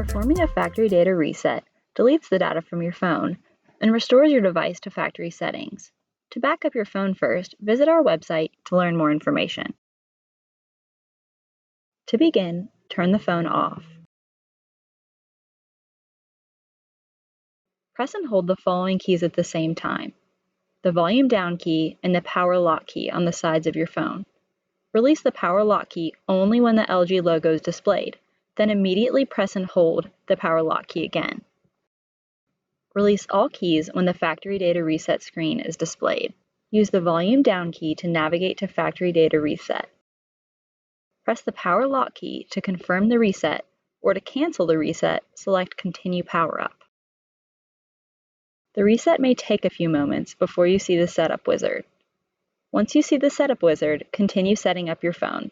Performing a factory data reset deletes the data from your phone and restores your device to factory settings. To back up your phone first, visit our website to learn more information. To begin, turn the phone off. Press and hold the following keys at the same time: the volume down key and the power lock key on the sides of your phone. Release the power lock key only when the LG logo is displayed, then immediately press and hold the power lock key again. Release all keys when the factory data reset screen is displayed. Use the volume down key to navigate to factory data reset. Press the power lock key to confirm the reset, or to cancel the reset, select Continue Power Up. The reset may take a few moments before you see the setup wizard. Once you see the setup wizard, continue setting up your phone.